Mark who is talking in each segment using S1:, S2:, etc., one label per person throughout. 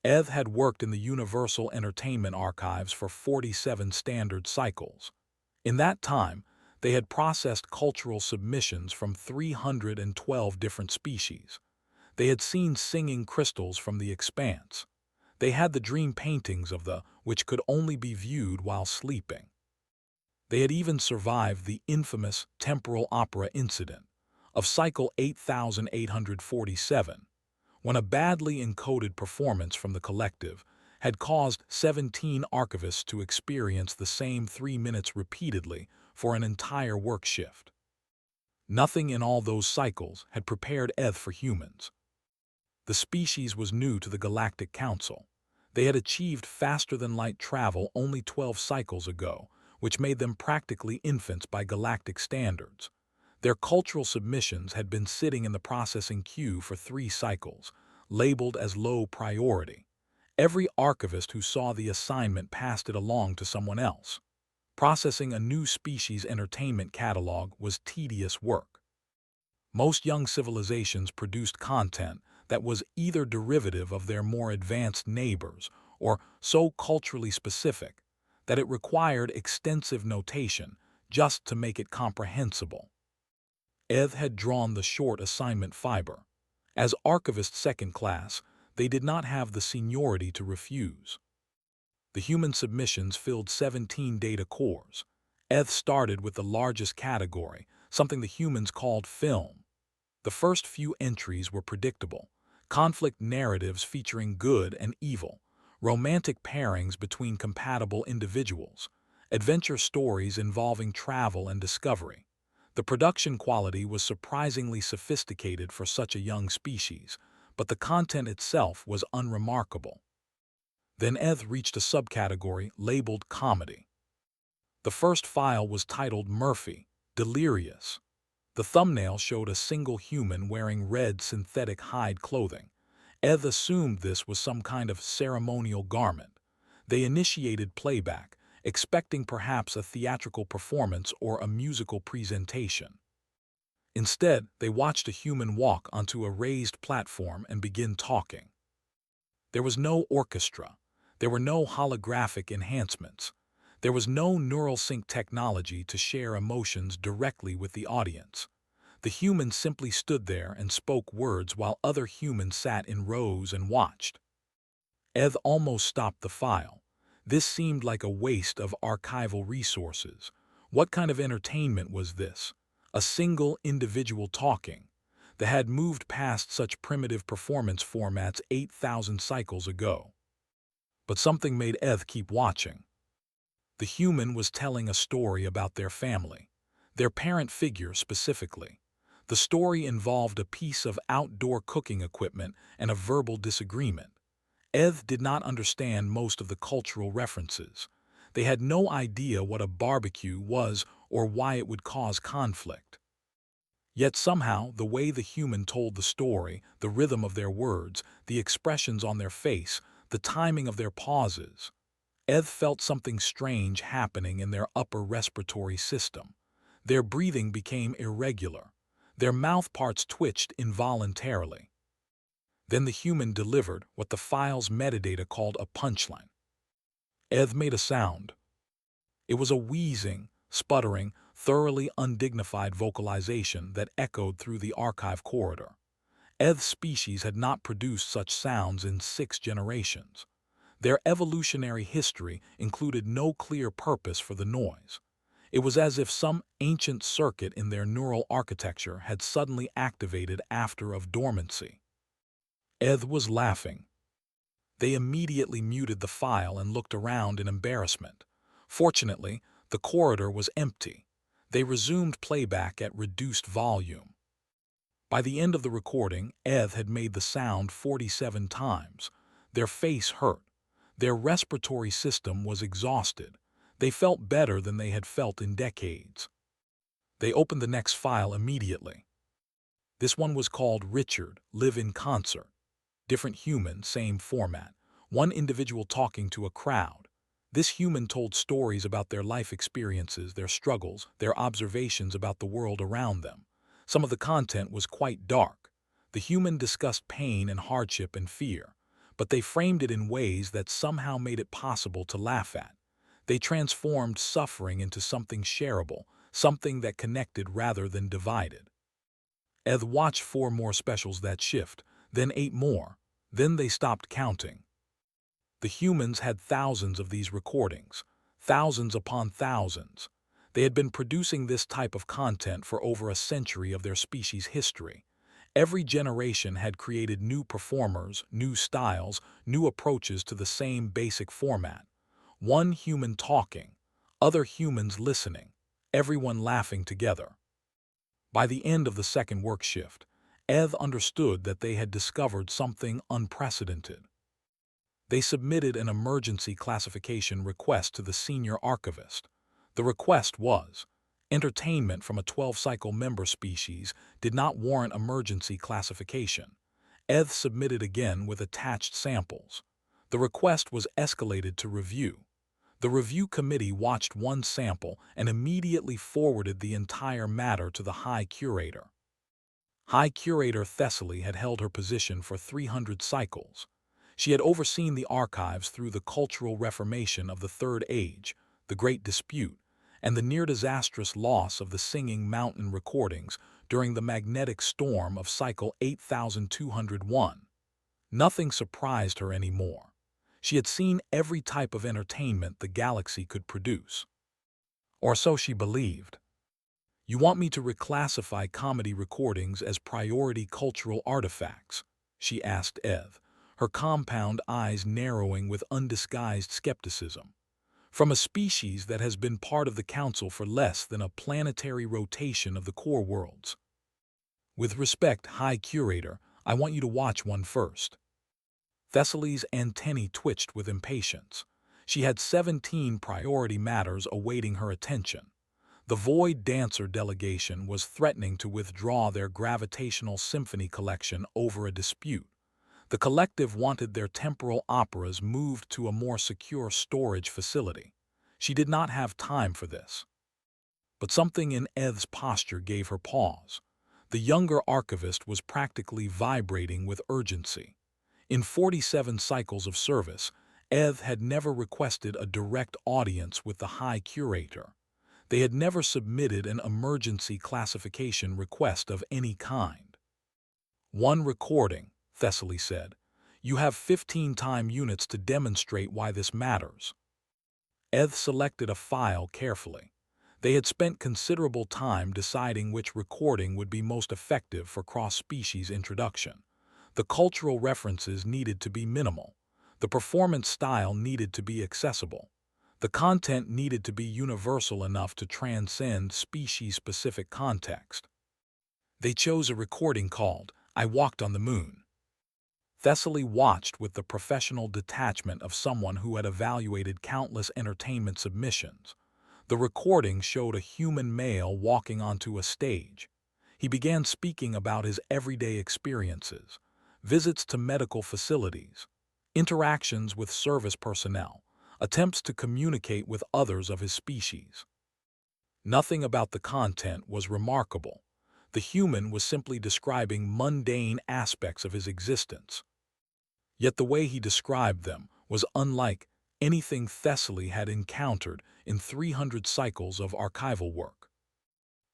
S1: Eth had worked in the Universal Entertainment Archives for 47 standard cycles. In that time, they had processed cultural submissions from 312 different species. They had seen singing crystals from the expanse. They had the dream paintings of the which could only be viewed while sleeping. They had even survived the infamous temporal opera incident of cycle 8847, when a badly encoded performance from the collective had caused 17 archivists to experience the same 3 minutes repeatedly for an entire work shift. Nothing in all those cycles had prepared Eth for humans. The species was new to the Galactic Council. They had achieved faster-than-light travel only 12 cycles ago, which made them practically infants by galactic standards. Their cultural submissions had been sitting in the processing queue for 3 cycles, labeled as low priority. Every archivist who saw the assignment passed it along to someone else. Processing a new species entertainment catalog was tedious work. Most young civilizations produced content that was either derivative of their more advanced neighbors or so culturally specific that it required extensive notation just to make it comprehensible. Eth had drawn the short assignment fiber. As archivist second class, they did not have the seniority to refuse. The human submissions filled 17 data cores. Eth started with the largest category, something the humans called film. The first few entries were predictable: conflict narratives featuring good and evil, romantic pairings between compatible individuals, adventure stories involving travel and discovery. The production quality was surprisingly sophisticated for such a young species, but the content itself was unremarkable. Then Eth reached a subcategory labeled comedy. The first file was titled Murphy, Delirious. The thumbnail showed a single human wearing red synthetic hide clothing. Eth assumed this was some kind of ceremonial garment. They initiated playback, expecting perhaps a theatrical performance or a musical presentation. Instead, they watched a human walk onto a raised platform and begin talking. There was no orchestra. There were no holographic enhancements. There was no neural sync technology to share emotions directly with the audience. The human simply stood there and spoke words while other humans sat in rows and watched. Eth almost stopped the file. This seemed like a waste of archival resources. What kind of entertainment was this? A single individual talking. They had moved past such primitive performance formats 8,000 cycles ago. But something made Eth keep watching. The human was telling a story about their family, their parent figure specifically. The story involved a piece of outdoor cooking equipment and a verbal disagreement. Eth did not understand most of the cultural references. They had no idea what a barbecue was or why it would cause conflict. Yet somehow, the way the human told the story, the rhythm of their words, the expressions on their face, the timing of their pauses, Eth felt something strange happening in their upper respiratory system. Their breathing became irregular. Their mouth parts twitched involuntarily. Then the human delivered what the file's metadata called a punchline. Eth made a sound. It was a wheezing, sputtering, thoroughly undignified vocalization that echoed through the archive corridor. Eth's species had not produced such sounds in 6 generations. Their evolutionary history included no clear purpose for the noise. It was as if some ancient circuit in their neural architecture had suddenly activated after of dormancy. Eth was laughing. They immediately muted the file and looked around in embarrassment. Fortunately, the corridor was empty. They resumed playback at reduced volume. By the end of the recording, Eth had made the sound 47 times. Their face hurt. Their respiratory system was exhausted. They felt better than they had felt in decades. They opened the next file immediately. This one was called Richard, Live in Concert. Different human, same format. One individual talking to a crowd. This human told stories about their life experiences, their struggles, their observations about the world around them. Some of the content was quite dark. The human discussed pain and hardship and fear. but they framed it in ways that somehow made it possible to laugh at. They transformed suffering into something shareable, something that connected rather than divided. Eth watched 4 more specials that shift, then 8 more. Then they stopped counting. The humans had thousands of these recordings, thousands upon thousands. They had been producing this type of content for over a century of their species' history. Every generation had created new performers, new styles, new approaches to the same basic format. One human talking, other humans listening, everyone laughing together. By the end of the second work shift, Eth understood that they had discovered something unprecedented. They submitted an emergency classification request to the senior archivist. The request was, entertainment from a 12-cycle member species did not warrant emergency classification. Eth submitted again with attached samples. The request was escalated to review. The review committee watched one sample and immediately forwarded the entire matter to the High Curator. High Curator Thessaly had held her position for 300 cycles. She had overseen the archives through the cultural reformation of the Third Age, the Great Dispute, and the near-disastrous loss of the Singing Mountain recordings during the magnetic storm of cycle 8201. Nothing surprised her anymore. She had seen every type of entertainment the galaxy could produce. Or so she believed. You want me to reclassify comedy recordings as priority cultural artifacts? She asked Eth, her compound eyes narrowing with undisguised skepticism. From a species that has been part of the Council for less than a planetary rotation of the core worlds. With respect, High Curator, I want you to watch one first. Thessaly's antennae twitched with impatience. She had 17 priority matters awaiting her attention. The Void Dancer delegation was threatening to withdraw their gravitational symphony collection over a dispute. The collective wanted their temporal operas moved to a more secure storage facility. She did not have time for this. But something in Eth's posture gave her pause. The younger archivist was practically vibrating with urgency. In 47 cycles of service, Eth had never requested a direct audience with the High Curator. They had never submitted an emergency classification request of any kind. One recording, Thessaly said. You have 15 time units to demonstrate why this matters. Eth selected a file carefully. They had spent considerable time deciding which recording would be most effective for cross-species introduction. The cultural references needed to be minimal. The performance style needed to be accessible. The content needed to be universal enough to transcend species-specific context. They chose a recording called, I Walked on the Moon. Thessaly watched with the professional detachment of someone who had evaluated countless entertainment submissions. The recording showed a human male walking onto a stage. He began speaking about his everyday experiences, visits to medical facilities, interactions with service personnel, attempts to communicate with others of his species. Nothing about the content was remarkable. The human was simply describing mundane aspects of his existence. Yet the way he described them was unlike anything Thessaly had encountered in 300 cycles of archival work.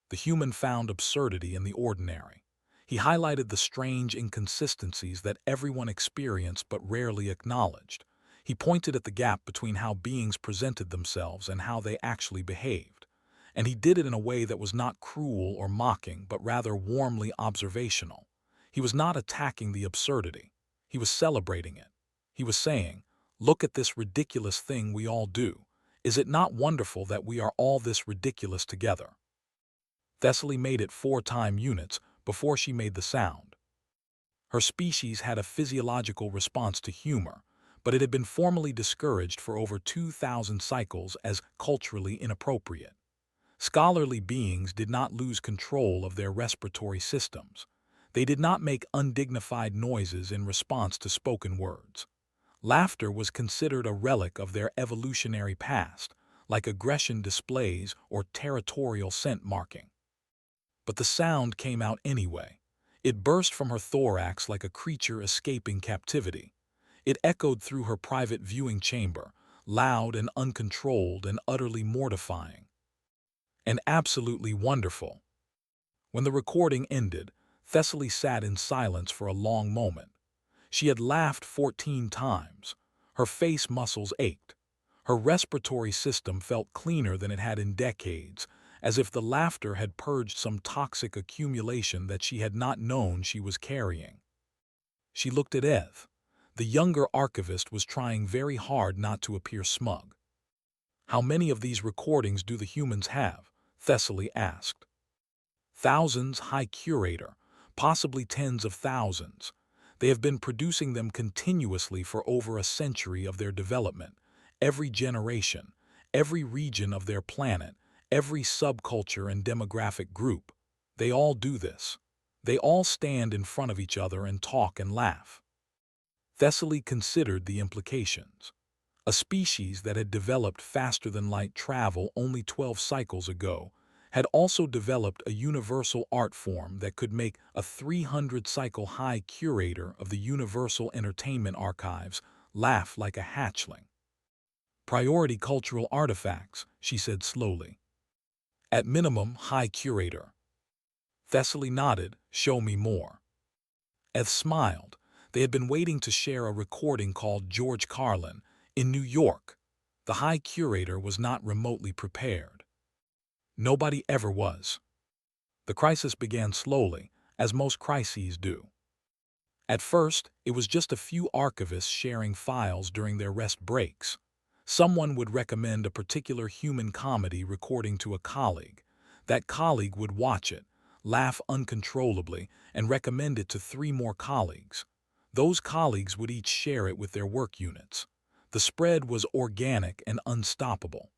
S1: The human found absurdity in the ordinary. He highlighted the strange inconsistencies that everyone experienced but rarely acknowledged. He pointed at the gap between how beings presented themselves and how they actually behaved. And he did it in a way that was not cruel or mocking, but rather warmly observational. He was not attacking the absurdity. He was celebrating it. He was saying, look at this ridiculous thing we all do. Is it not wonderful that we are all this ridiculous together? Thessaly made it 4 time units before she made the sound. Her species had a physiological response to humor, but it had been formally discouraged for over 2,000 cycles as culturally inappropriate. Scholarly beings did not lose control of their respiratory systems. They did not make undignified noises in response to spoken words. Laughter was considered a relic of their evolutionary past, like aggression displays or territorial scent marking. But the sound came out anyway. It burst from her thorax like a creature escaping captivity. It echoed through her private viewing chamber, loud and uncontrolled and utterly mortifying. And absolutely wonderful. When the recording ended, Thessaly sat in silence for a long moment. She had laughed 14 times. Her face muscles ached. Her respiratory system felt cleaner than it had in decades, as if the laughter had purged some toxic accumulation that she had not known she was carrying. She looked at Ev. The younger archivist was trying very hard not to appear smug. "How many of these recordings do the humans have?" Thessaly asked. "Thousands, High Curator, possibly tens of thousands. They have been producing them continuously for over a century of their development. Every generation, every region of their planet, every subculture and demographic group. They all do this. They all stand in front of each other and talk and laugh." Thessaly considered the implications. A species that had developed faster than light travel only 12 cycles ago had also developed a universal art form that could make a 300-cycle High Curator of the Universal Entertainment Archives laugh like a hatchling. "Priority cultural artifacts," she said slowly. "At minimum, High Curator." Thessaly nodded. "Show me more." Eth smiled. They had been waiting to share a recording called George Carlin in New York. The High Curator was not remotely prepared. Nobody ever was. The crisis began slowly, as most crises do. At first, it was just a few archivists sharing files during their rest breaks. Someone would recommend a particular human comedy recording to a colleague. That colleague would watch it, laugh uncontrollably, and recommend it to 3 more colleagues. Those colleagues would each share it with their work units. The spread was organic and unstoppable.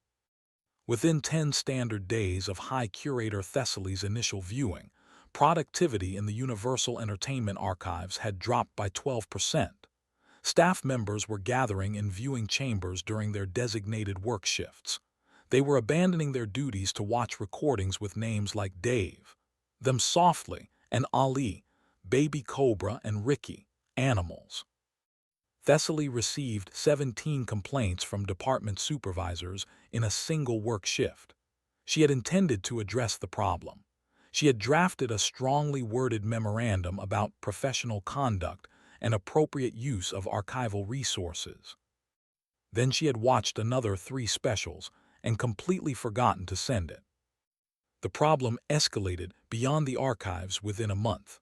S1: Within 10 standard days of High Curator Thessaly's initial viewing, productivity in the Universal Entertainment Archives had dropped by 12%. Staff members were gathering in viewing chambers during their designated work shifts. They were abandoning their duties to watch recordings with names like Dave, Them Softly, and Ali, Baby Cobra and Ricky, animals. Thessaly received 17 complaints from department supervisors in a single work shift. She had intended to address the problem. She had drafted a strongly worded memorandum about professional conduct and appropriate use of archival resources. Then she had watched another 3 specials and completely forgotten to send it. The problem escalated beyond the archives within a month.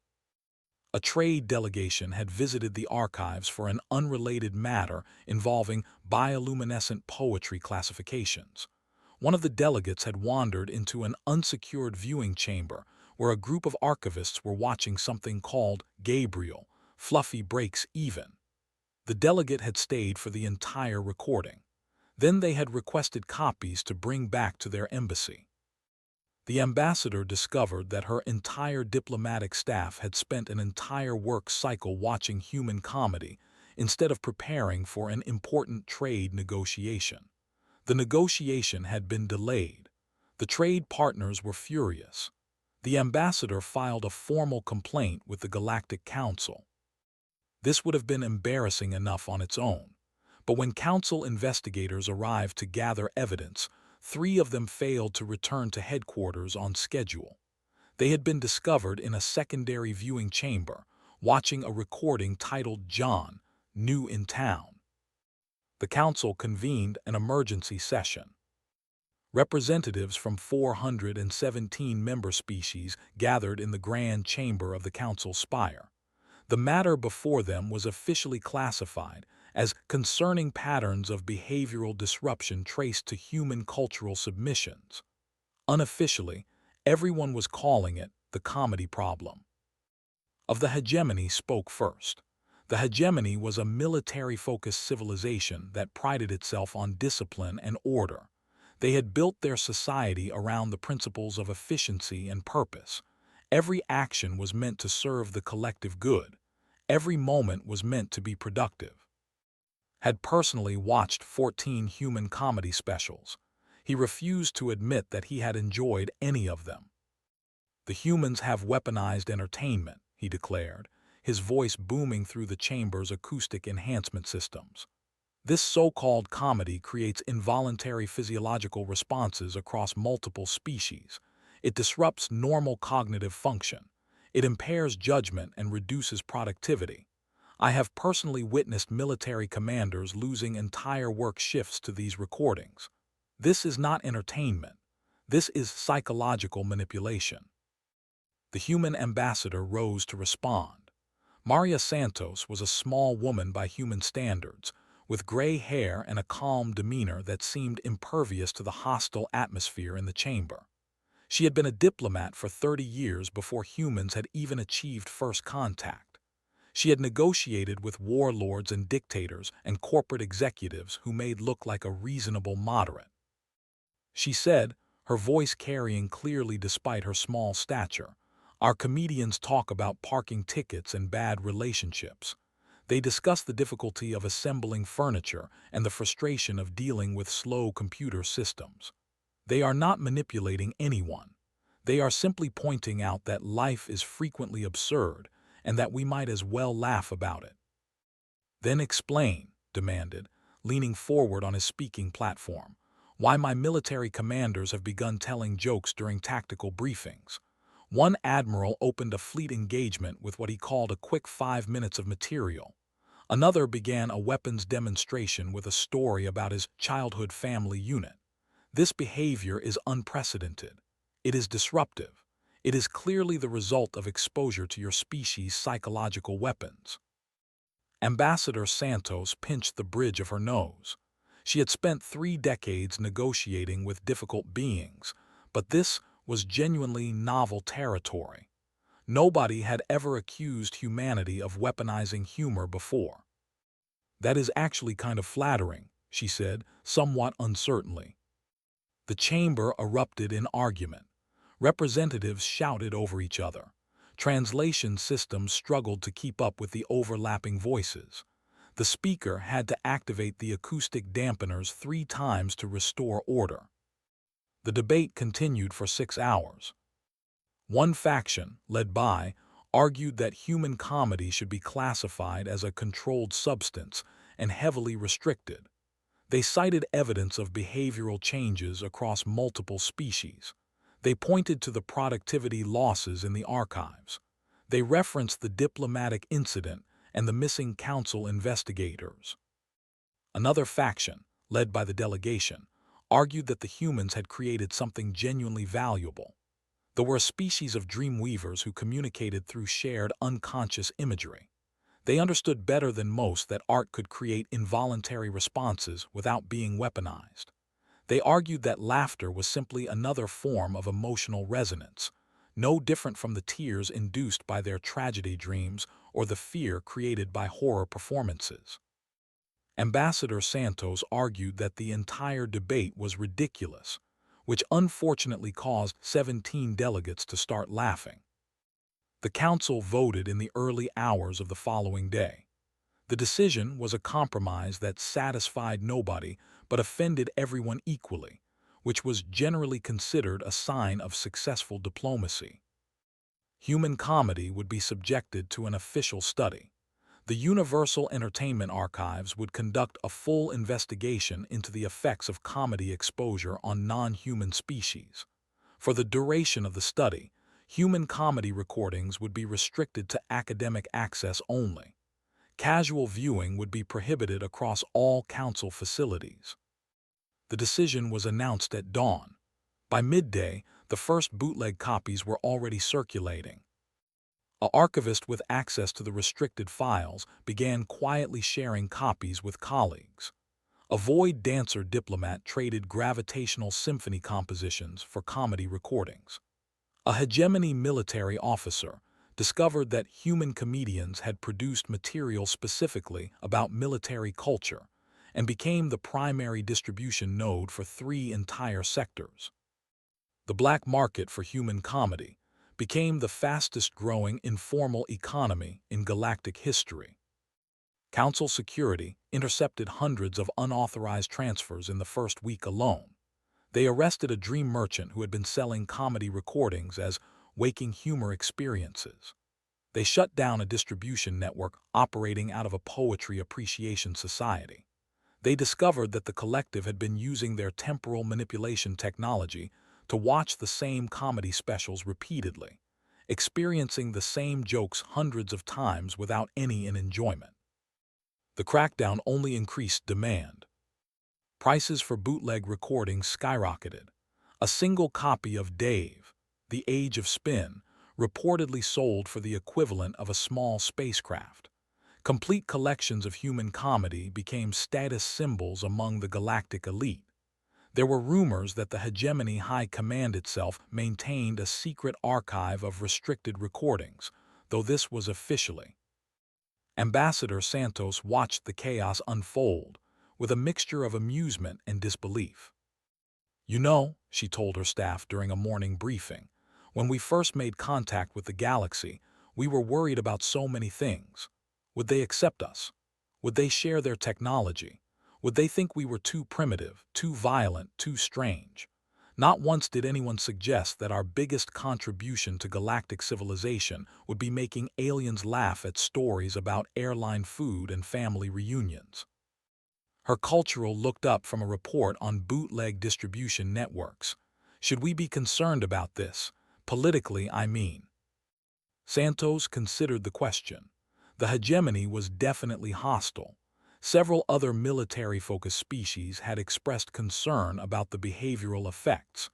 S1: A trade delegation had visited the archives for an unrelated matter involving bioluminescent poetry classifications. One of the delegates had wandered into an unsecured viewing chamber where a group of archivists were watching something called Gabriel, Fluffy Breaks Even. The delegate had stayed for the entire recording. Then they had requested copies to bring back to their embassy. The ambassador discovered that her entire diplomatic staff had spent an entire work cycle watching human comedy instead of preparing for an important trade negotiation. The negotiation had been delayed. The trade partners were furious. The ambassador filed a formal complaint with the Galactic Council. This would have been embarrassing enough on its own. But when council investigators arrived to gather evidence, 3 of them failed to return to headquarters on schedule. They had been discovered in a secondary viewing chamber, watching a recording titled John, New in Town. The council convened an emergency session. Representatives from 417 member species gathered in the grand chamber of the council spire. The matter before them was officially classified as concerning patterns of behavioral disruption traced to human cultural submissions. Unofficially, everyone was calling it the comedy problem. Of the hegemony spoke first. The hegemony was a military-focused civilization that prided itself on discipline and order. They had built their society around the principles of efficiency and purpose. Every action was meant to serve the collective good. Every moment was meant to be productive. Had personally watched 14 human comedy specials. He refused to admit that he had enjoyed any of them. "The humans have weaponized entertainment," he declared, his voice booming through the chamber's acoustic enhancement systems. This so-called comedy creates involuntary physiological responses across multiple species. It disrupts normal cognitive function. It impairs judgment and reduces productivity. I have personally witnessed military commanders losing entire work shifts to these recordings. This is not entertainment. This is psychological manipulation. The human ambassador rose to respond. Maria Santos was a small woman by human standards, with gray hair and a calm demeanor that seemed impervious to the hostile atmosphere in the chamber. She had been a diplomat for 30 years before humans had even achieved first contact. She had negotiated with warlords and dictators and corporate executives who made look like a reasonable moderate. She said, her voice carrying clearly despite her small stature, "Our comedians talk about parking tickets and bad relationships. They discuss the difficulty of assembling furniture and the frustration of dealing with slow computer systems. They are not manipulating anyone. They are simply pointing out that life is frequently absurd and that we might as well laugh about it." "Then explain," demanded, leaning forward on his speaking platform, "why my military commanders have begun telling jokes during tactical briefings." One admiral opened a fleet engagement with what he called a quick 5 minutes of material. Another began a weapons demonstration with a story about his childhood family unit. This behavior is unprecedented. It is disruptive. It is clearly the result of exposure to your species' psychological weapons. Ambassador Santos pinched the bridge of her nose. She had spent 3 decades negotiating with difficult beings, but this was genuinely novel territory. Nobody had ever accused humanity of weaponizing humor before. "That is actually kind of flattering," she said, somewhat uncertainly. The chamber erupted in argument. Representatives shouted over each other. Translation systems struggled to keep up with the overlapping voices. The speaker had to activate the acoustic dampeners 3 times to restore order. The debate continued for 6 hours. One faction, led by, argued that human comedy should be classified as a controlled substance and heavily restricted. They cited evidence of behavioral changes across multiple species. They pointed to the productivity losses in the archives. They referenced the diplomatic incident and the missing council investigators. Another faction, led by the delegation, argued that the humans had created something genuinely valuable. There were a species of dreamweavers who communicated through shared unconscious imagery. They understood better than most that art could create involuntary responses without being weaponized. They argued that laughter was simply another form of emotional resonance, no different from the tears induced by their tragedy dreams or the fear created by horror performances. Ambassador Santos argued that the entire debate was ridiculous, which unfortunately caused 17 delegates to start laughing. The council voted in the early hours of the following day. The decision was a compromise that satisfied nobody but offended everyone equally, which was generally considered a sign of successful diplomacy. Human comedy would be subjected to an official study. The Universal Entertainment Archives would conduct a full investigation into the effects of comedy exposure on non-human species. For the duration of the study, human comedy recordings would be restricted to academic access only. Casual viewing would be prohibited across all council facilities. The decision was announced at dawn. By midday, the first bootleg copies were already circulating. An archivist with access to the restricted files began quietly sharing copies with colleagues. A void dancer diplomat traded gravitational symphony compositions for comedy recordings. A hegemony military officer discovered that human comedians had produced material specifically about military culture and became the primary distribution node for 3 entire sectors. The black market for human comedy became the fastest-growing informal economy in galactic history. Council security intercepted hundreds of unauthorized transfers in the first week alone. They arrested a dream merchant who had been selling comedy recordings as waking humor experiences. They shut down a distribution network operating out of a poetry appreciation society. They discovered that the collective had been using their temporal manipulation technology to watch the same comedy specials repeatedly, experiencing the same jokes hundreds of times without any enjoyment. The crackdown only increased demand. Prices for bootleg recordings skyrocketed. A single copy of Dave, The Age of Spin, reportedly sold for the equivalent of a small spacecraft. Complete collections of human comedy became status symbols among the galactic elite. There were rumors that the Hegemony High Command itself maintained a secret archive of restricted recordings, though this was officially. Ambassador Santos watched the chaos unfold with a mixture of amusement and disbelief. "You know," she told her staff during a morning briefing, "when we first made contact with the galaxy, we were worried about so many things. Would they accept us? Would they share their technology? Would they think we were too primitive, too violent, too strange? Not once did anyone suggest that our biggest contribution to galactic civilization would be making aliens laugh at stories about airline food and family reunions." Her cultural looked up from a report on bootleg distribution networks. "Should we be concerned about this? Politically, I mean." Santos considered the question. The hegemony was definitely hostile. Several other military-focused species had expressed concern about the behavioral effects.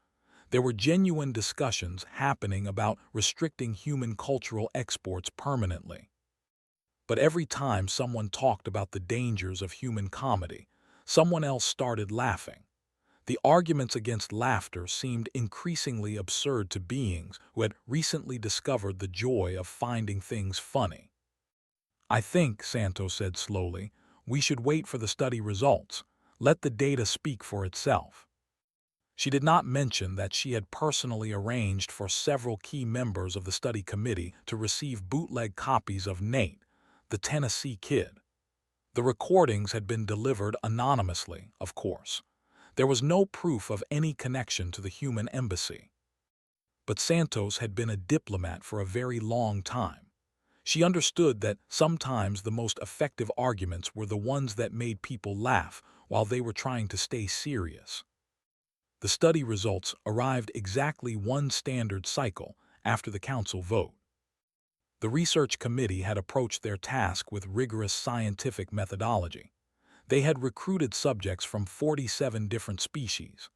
S1: There were genuine discussions happening about restricting human cultural exports permanently. But every time someone talked about the dangers of human comedy, someone else started laughing. The arguments against laughter seemed increasingly absurd to beings who had recently discovered the joy of finding things funny. "I think," Santos said slowly, "we should wait for the study results. Let the data speak for itself." She did not mention that she had personally arranged for several key members of the study committee to receive bootleg copies of Nate, the Tennessee Kid. The recordings had been delivered anonymously, of course. There was no proof of any connection to the human embassy. But Santos had been a diplomat for a very long time. She understood that sometimes the most effective arguments were the ones that made people laugh while they were trying to stay serious. The study results arrived exactly one standard cycle after the council vote. The research committee had approached their task with rigorous scientific methodology. They had recruited subjects from 47 different species.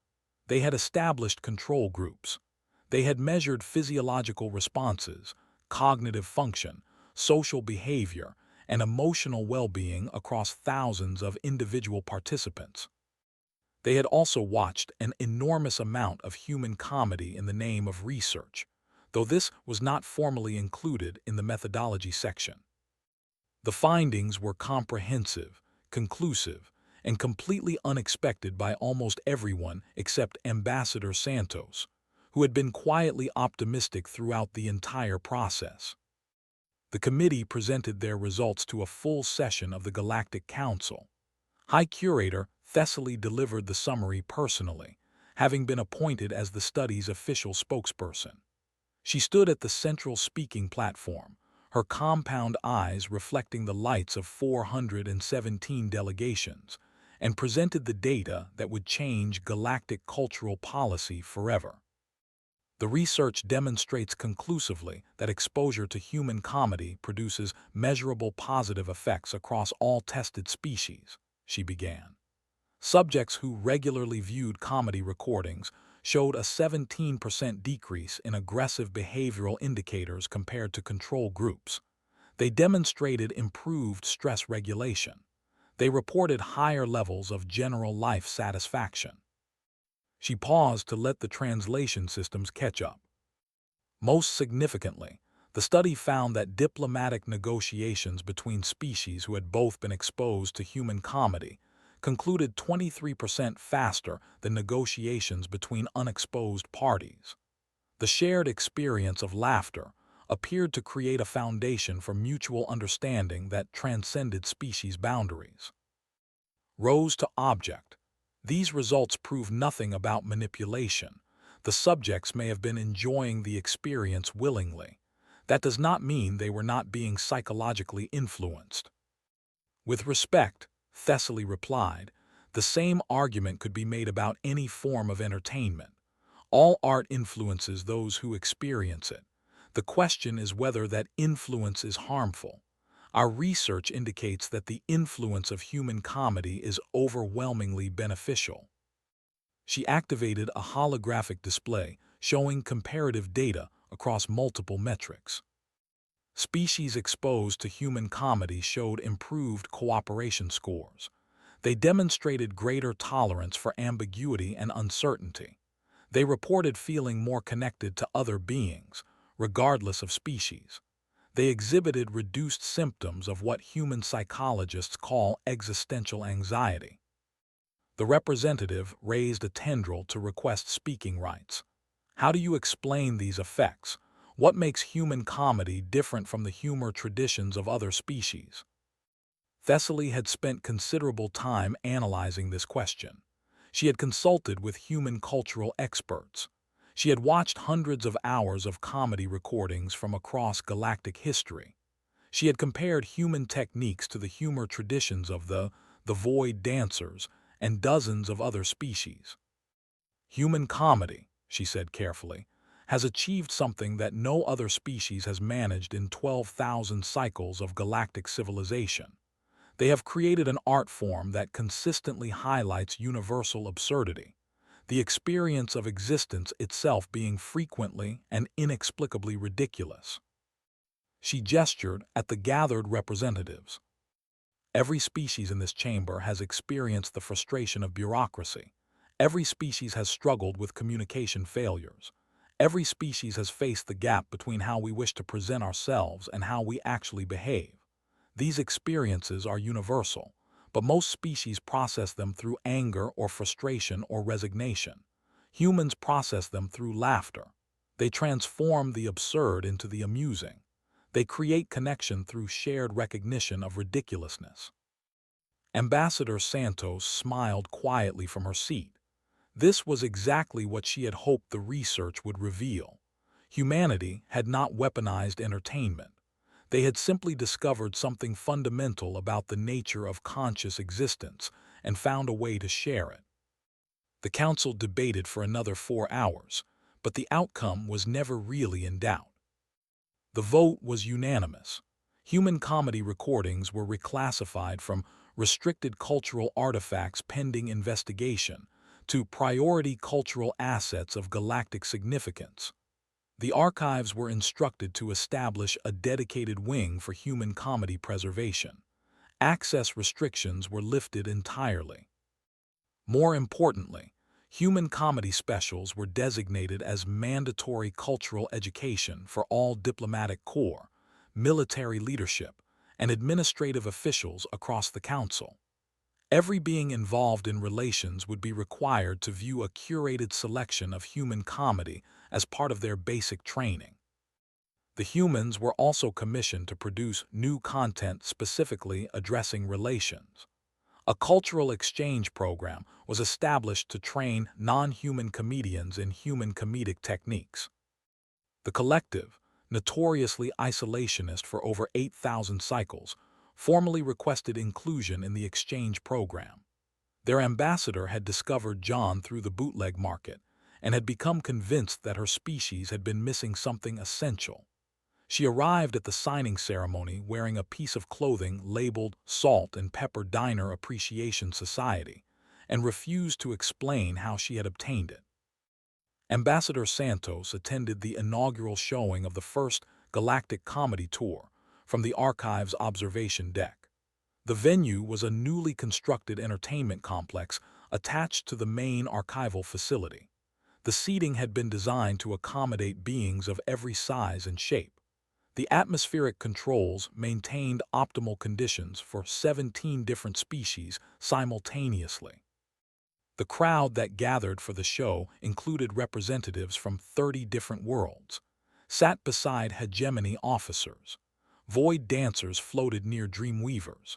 S1: They had established control groups. They had measured physiological responses, cognitive function, social behavior, and emotional well-being across thousands of individual participants. They had also watched an enormous amount of human comedy in the name of research, though this was not formally included in the methodology section. The findings were comprehensive, conclusive, and completely unexpected by almost everyone except Ambassador Santos, who had been quietly optimistic throughout the entire process. The committee presented their results to a full session of the Galactic Council. High Curator Thessaly delivered the summary personally, having been appointed as the study's official spokesperson. She stood at the central speaking platform, her compound eyes reflecting the lights of 417 delegations, and presented the data that would change galactic cultural policy forever. The research demonstrates conclusively that exposure to human comedy produces measurable positive effects across all tested species, she began. Subjects who regularly viewed comedy recordings showed a 17% decrease in aggressive behavioral indicators compared to control groups. They demonstrated improved stress regulation. They reported higher levels of general life satisfaction. She paused to let the translation systems catch up. Most significantly, the study found that diplomatic negotiations between species who had both been exposed to human comedy concluded 23% faster than negotiations between unexposed parties. The shared experience of laughter appeared to create a foundation for mutual understanding that transcended species boundaries. Rose to object. These results prove nothing about manipulation. The subjects may have been enjoying the experience willingly. That does not mean they were not being psychologically influenced. With respect, Thessaly replied, the same argument could be made about any form of entertainment. All art influences those who experience it. The question is whether that influence is harmful. Our research indicates that the influence of human comedy is overwhelmingly beneficial. She activated a holographic display showing comparative data across multiple metrics. Species exposed to human comedy showed improved cooperation scores. They demonstrated greater tolerance for ambiguity and uncertainty. They reported feeling more connected to other beings, regardless of species. They exhibited reduced symptoms of what human psychologists call existential anxiety. The representative raised a tendril to request speaking rights. How do you explain these effects? What makes human comedy different from the humor traditions of other species? Thessaly had spent considerable time analyzing this question. She had consulted with human cultural experts. She had watched hundreds of hours of comedy recordings from across galactic history. She had compared human techniques to the humor traditions of the void dancers and dozens of other species. Human comedy, she said carefully, has achieved something that no other species has managed in 12,000 cycles of galactic civilization. They have created an art form that consistently highlights universal absurdity, the experience of existence itself being frequently and inexplicably ridiculous. She gestured at the gathered representatives. Every species in this chamber has experienced the frustration of bureaucracy. Every species has struggled with communication failures. Every species has faced the gap between how we wish to present ourselves and how we actually behave. These experiences are universal, but most species process them through anger or frustration or resignation. Humans process them through laughter. They transform the absurd into the amusing. They create connection through shared recognition of ridiculousness. Ambassador Santos smiled quietly from her seat. This was exactly what she had hoped the research would reveal. Humanity had not weaponized entertainment. They had simply discovered something fundamental about the nature of conscious existence and found a way to share it. The council debated for another 4 hours, but the outcome was never really in doubt. The vote was unanimous. Human comedy recordings were reclassified from restricted cultural artifacts pending investigation to priority cultural assets of galactic significance. The archives were instructed to establish a dedicated wing for human comedy preservation. Access restrictions were lifted entirely. More importantly, human comedy specials were designated as mandatory cultural education for all diplomatic corps, military leadership, and administrative officials across the council. Every being involved in relations would be required to view a curated selection of human comedy as part of their basic training. The humans were also commissioned to produce new content specifically addressing relations. A cultural exchange program was established to train non-human comedians in human comedic techniques. The collective, notoriously isolationist for over 8,000 cycles, formally requested inclusion in the exchange program. Their ambassador had discovered John through the bootleg market and had become convinced that her species had been missing something essential. She arrived at the signing ceremony wearing a piece of clothing labeled Salt and Pepper Diner Appreciation Society and refused to explain how she had obtained it. Ambassador Santos attended the inaugural showing of the first Galactic Comedy Tour from the Archives observation deck. The venue was a newly constructed entertainment complex attached to the main archival facility. The seating had been designed to accommodate beings of every size and shape. The atmospheric controls maintained optimal conditions for 17 different species simultaneously. The crowd that gathered for the show included representatives from 30 different worlds. Sat beside hegemony officers. Void dancers floated near Dreamweavers.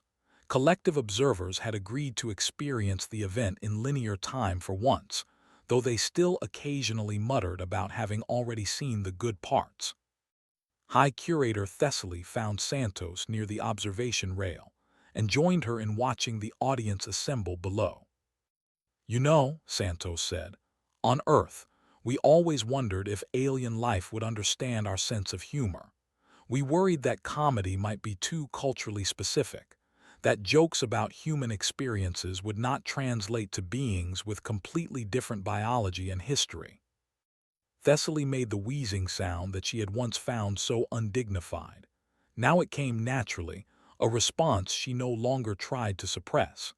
S1: Collective observers had agreed to experience the event in linear time for once, though they still occasionally muttered about having already seen the good parts. High Curator Thessaly found Santos near the observation rail and joined her in watching the audience assemble below. "You know," Santos said, "on Earth, we always wondered if alien life would understand our sense of humor. We worried that comedy might be too culturally specific, that jokes about human experiences would not translate to beings with completely different biology and history." Thessaly made the wheezing sound that she had once found so undignified. Now it came naturally, a response she no longer tried to suppress.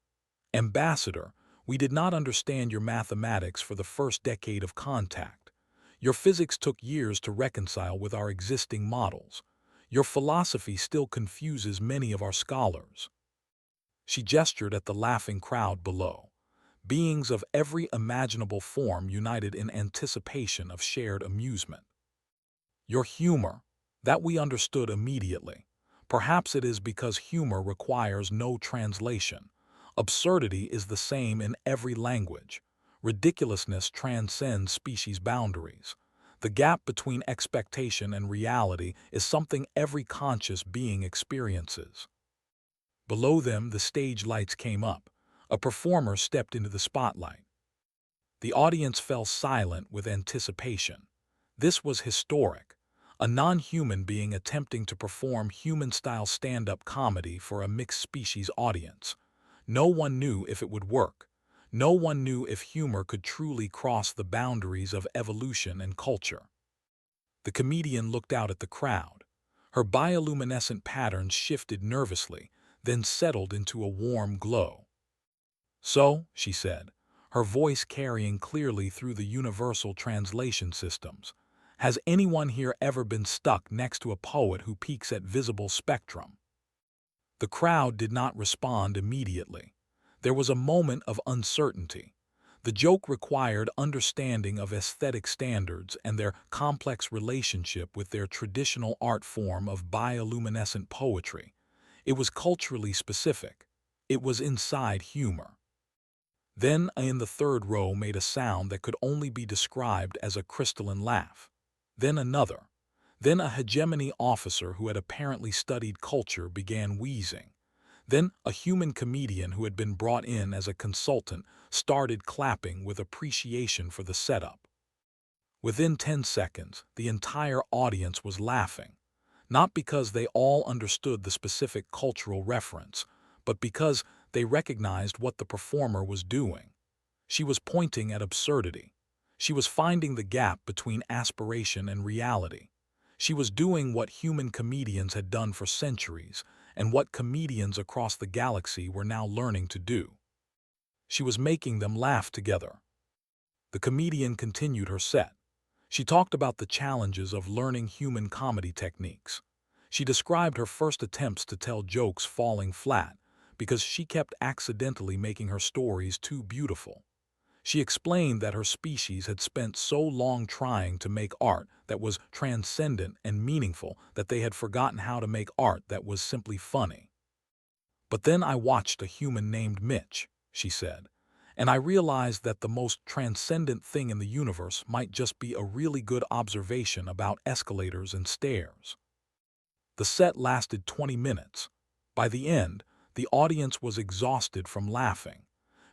S1: "Ambassador, we did not understand your mathematics for the first decade of contact. Your physics took years to reconcile with our existing models. Your philosophy still confuses many of our scholars." She gestured at the laughing crowd below. Beings of every imaginable form united in anticipation of shared amusement. "Your humor, that we understood immediately. Perhaps it is because humor requires no translation. Absurdity is the same in every language. Ridiculousness transcends species boundaries. The gap between expectation and reality is something every conscious being experiences." Below them, the stage lights came up. A performer stepped into the spotlight. The audience fell silent with anticipation. This was historic. A non-human being attempting to perform human-style stand-up comedy for a mixed-species audience. No one knew if it would work. No one knew if humor could truly cross the boundaries of evolution and culture. The comedian looked out at the crowd. Her bioluminescent patterns shifted nervously, then settled into a warm glow. "So," she said, her voice carrying clearly through the universal translation systems, "has anyone here ever been stuck next to a poet who peaks at visible spectrum?" The crowd did not respond immediately. There was a moment of uncertainty. The joke required understanding of aesthetic standards and their complex relationship with their traditional art form of bioluminescent poetry. It was culturally specific. It was inside humor. Then in the third row made a sound that could only be described as a crystalline laugh. Then another. Then a hegemony officer who had apparently studied culture began wheezing. Then a human comedian who had been brought in as a consultant started clapping with appreciation for the setup. Within 10 seconds, the entire audience was laughing, not because they all understood the specific cultural reference, but because they recognized what the performer was doing. She was pointing at absurdity. She was finding the gap between aspiration and reality. She was doing what human comedians had done for centuries, and what comedians across the galaxy were now learning to do. She was making them laugh together. The comedian continued her set. She talked about the challenges of learning human comedy techniques. She described her first attempts to tell jokes falling flat because she kept accidentally making her stories too beautiful. She explained that her species had spent so long trying to make art that was transcendent and meaningful that they had forgotten how to make art that was simply funny. "But then I watched a human named Mitch," she said, "and I realized that the most transcendent thing in the universe might just be a really good observation about escalators and stairs." The set lasted 20 minutes. By the end, the audience was exhausted from laughing.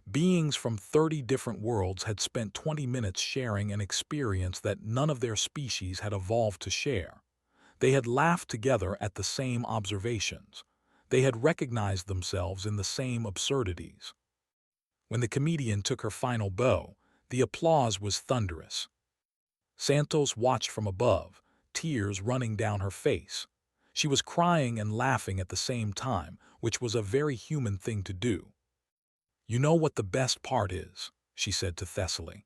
S1: Beings from 30 different worlds had spent 20 minutes sharing an experience that none of their species had evolved to share. They had laughed together at the same observations. They had recognized themselves in the same absurdities. When the comedian took her final bow, the applause was thunderous. Santos watched from above, tears running down her face. She was crying and laughing at the same time, which was a very human thing to do. "You know what the best part is," she said to Thessaly.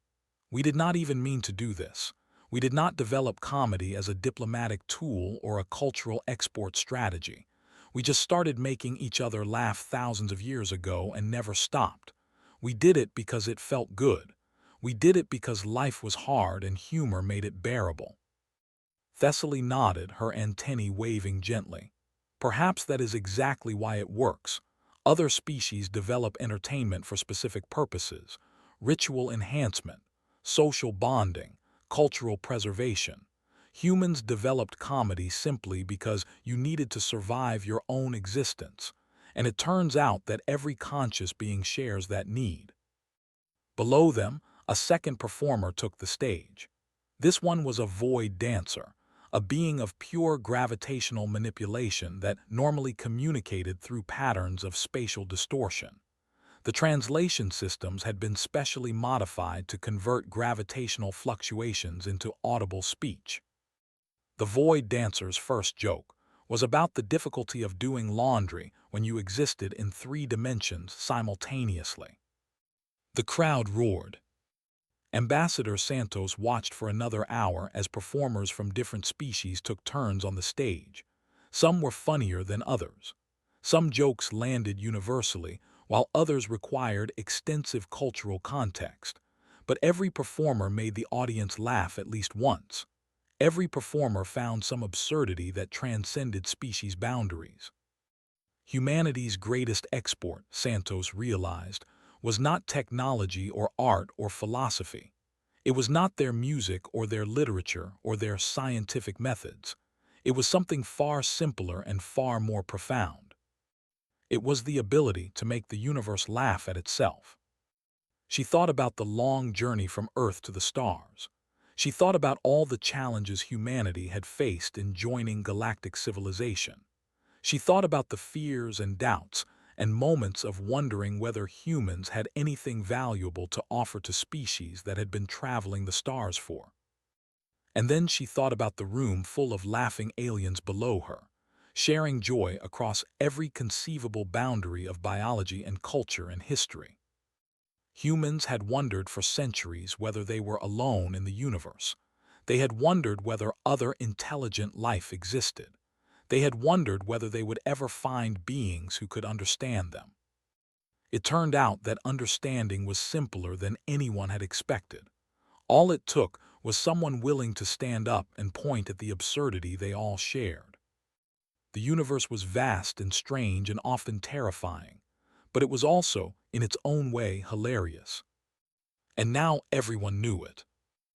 S1: "We did not even mean to do this. We did not develop comedy as a diplomatic tool or a cultural export strategy. We just started making each other laugh thousands of years ago and never stopped. We did it because it felt good. We did it because life was hard and humor made it bearable." Thessaly nodded, her antennae waving gently. "Perhaps that is exactly why it works. Other species develop entertainment for specific purposes: ritual enhancement, social bonding, cultural preservation. Humans developed comedy simply because you needed to survive your own existence, and it turns out that every conscious being shares that need. Below them, a second performer took the stage. This one was a void dancer, a being of pure gravitational manipulation that normally communicated through patterns of spatial distortion. The translation systems had been specially modified to convert gravitational fluctuations into audible speech. The void dancer's first joke was about the difficulty of doing laundry when you existed in 3 dimensions simultaneously. The crowd roared. Ambassador Santos watched for another hour as performers from different species took turns on the stage. Some were funnier than others. Some jokes landed universally, while others required extensive cultural context. But every performer made the audience laugh at least once. Every performer found some absurdity that transcended species boundaries. Humanity's greatest export, Santos realized, was not technology or art or philosophy. It was not their music or their literature or their scientific methods. It was something far simpler and far more profound. It was the ability to make the universe laugh at itself. She thought about the long journey from Earth to the stars. She thought about all the challenges humanity had faced in joining galactic civilization. She thought about the fears and doubts and moments of wondering whether humans had anything valuable to offer to species that had been traveling the stars for. And then she thought about the room full of laughing aliens below her, sharing joy across every conceivable boundary of biology and culture and history. Humans had wondered for centuries whether they were alone in the universe. They had wondered whether other intelligent life existed. They had wondered whether they would ever find beings who could understand them. It turned out that understanding was simpler than anyone had expected. All it took was someone willing to stand up and point at the absurdity they all shared. The universe was vast and strange and often terrifying, but it was also, in its own way, hilarious. And now everyone knew it.